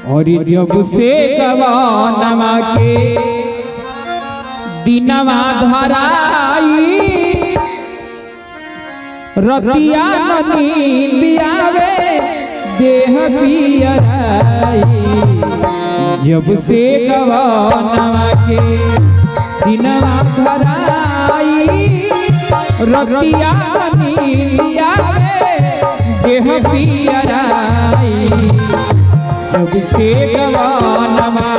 और जब से गवानमा के दिनवा धराई रतिया नींद आवे देह पियराई। जब से गवानमा के दिनवा धराई रतिया नींद आवे देह पियराई। जब से गवानमा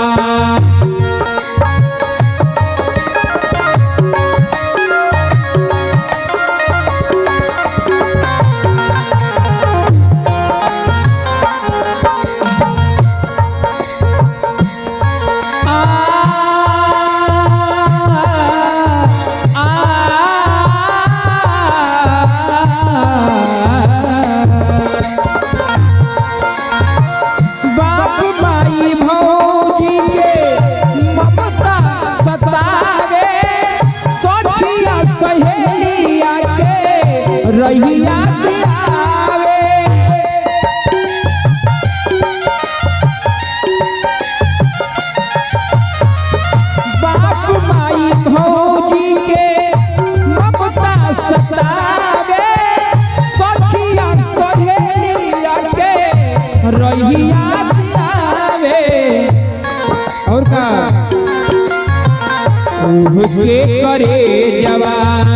रहिया दिलावे। बाप माई भौजी के ममता सतावे सखिया सहेलिया के रहिया दिलावे। और का के करे जवान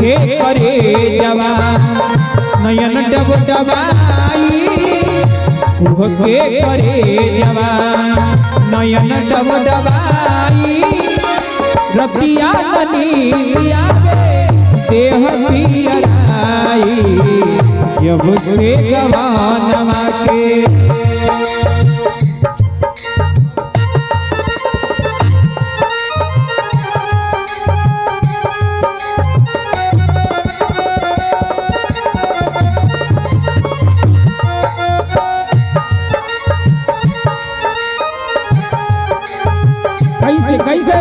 के करे जवान नयन डब डबाई। के करे जवान नयन डब डबाई रतिया नींद आवे देह पियराई। जब से गवानमा के कैसे कैसे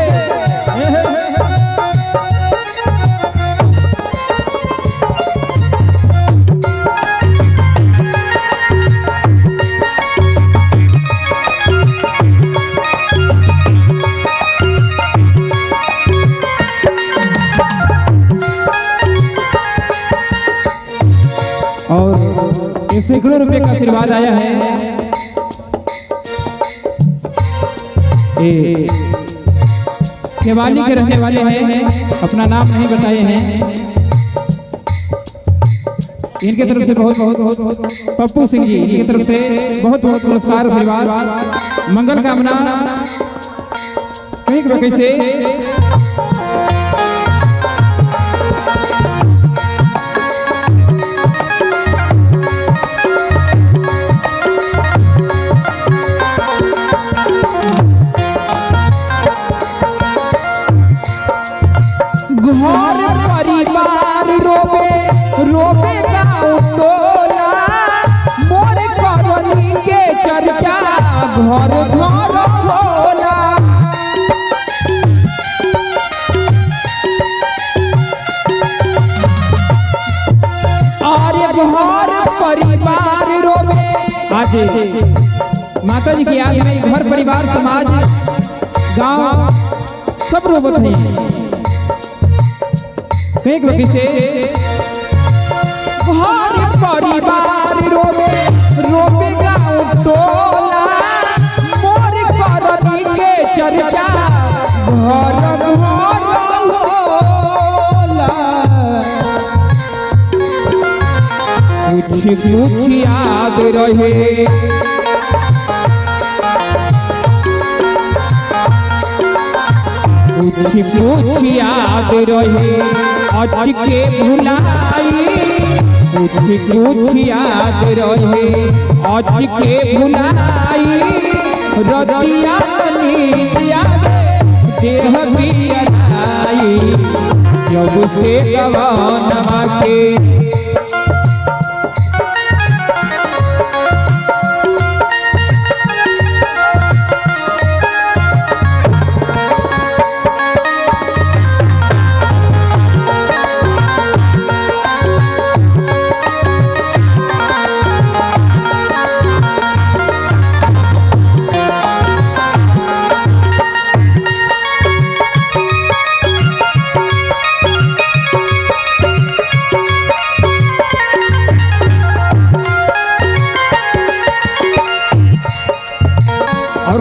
और सैकड़ों रुपए का आशीर्वाद आया है। केवाली के रहने वाले हैं, अपना नाम नहीं बताए हैं। इनके तरफ से बहुत बहुत बहुत पप्पू सिंह जी इनकी तरफ से बहुत बहुत पुरस्कार आशीर्वाद मंगल कामना। कैसे घर परिवार रोवे रोवे गाँव टोला मोर करनी के चर्चा घर घर होला। अरे घर परिवार रोवे आज माता जी की याद में घर परिवार समाज गांव सब रोवत है। एक से घर परिवार रोवे रोवे गाँव टोला मोर करनी के चर्चा घर घर होला। कुछ कुछ याद रहे कुछ कुछ याद रहे अच के भुलाई। कुछ कुछ याद रहे अच के भुलाई रतिया नींद आवे देह पियराई। जब से गवानमा के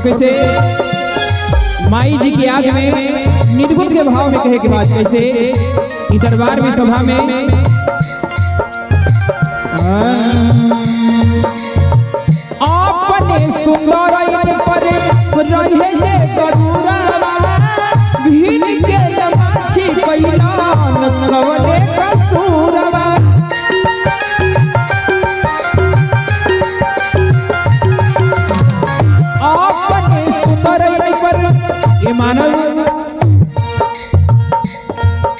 कैसे माई जी की याद में निर्गुण के भाव में कहे के बाद कैसे इस दरबार में सभा में अपने सुंदर पर रहे गरुड़वा भीन के माछी कैला नवले कसूरवा अपने सुंदर पर ये मानव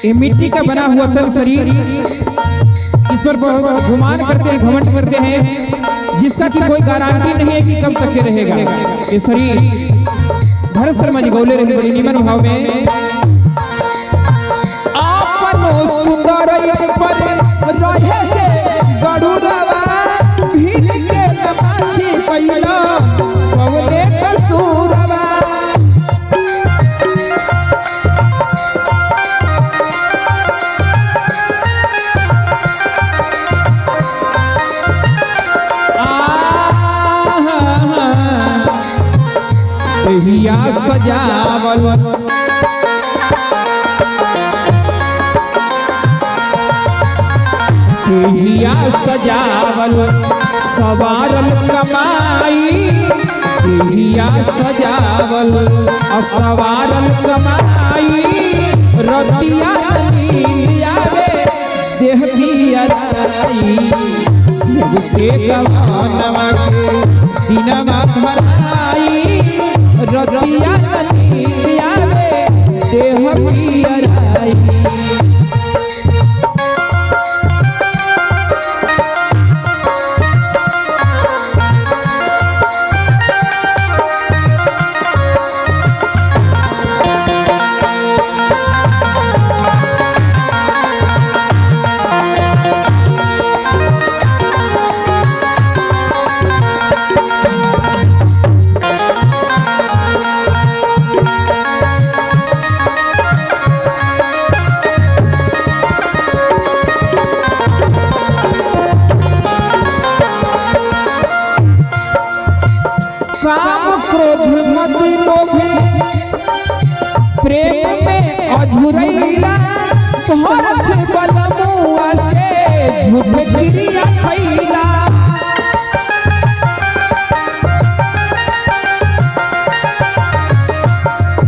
ये मिट्टी का बना हुआ तन शरीर इस पर गुमान करते हैं, घमंड करते हैं, जिसका कि कोई गारंटी नहीं है कि कब तक के रहेगा ये शरीर। भरत शर्मा जी गौले रहे बड़ी निमन भाव में आपनो सुंदर पर रहे गरुड़वा भीन के माछी कैला नवले कसूरवा हिया सजावल हिया सजावल सवारल कमाई हिया सजावल सवारल कमाई रतिया नीलिया देह पिया से गवानवा के दिनवा भराई रतिया नीलिया देह पियराई क्रोध मद लोभे प्रेम में अझुरैला भरत बलमुआ से झूठ क्रिया कैला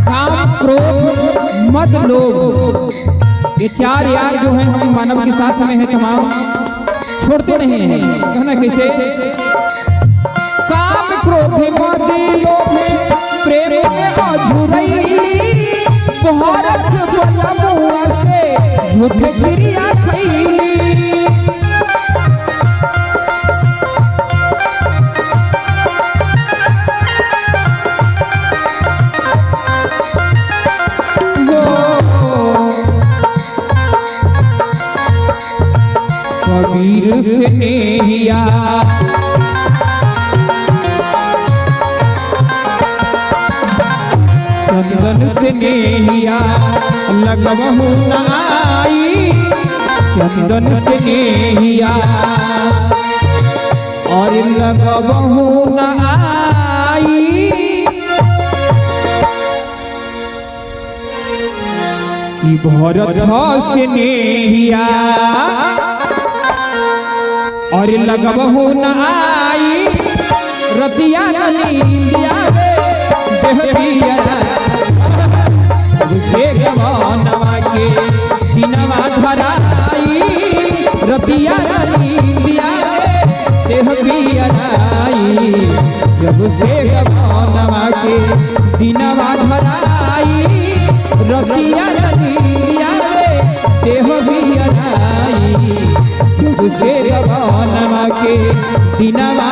काम क्रोध मद लोभ ये चार यार जो हैं हम मानव के साथ में हैं तमाम छोड़ते नहीं हैं। कहना कैसे काम क्रोध मद लोभ प्रेम में अझुरैली भरत बलमुआ से झूठ क्रिया कैली कबीर से नेहिया चंदन से नेहिया लगवहु नाई चंदन से नेहिया और लगवहु नाई कि भरत से नेहिया और लगवहु नाई रतिया नीलिया से गवानवा के दिनवा धराई रतिया नीलिया देह पियराई जब से गवानवा के दिनवा धराई रतिया नीलिया देह पियराई जब से गवानवा के दिनवा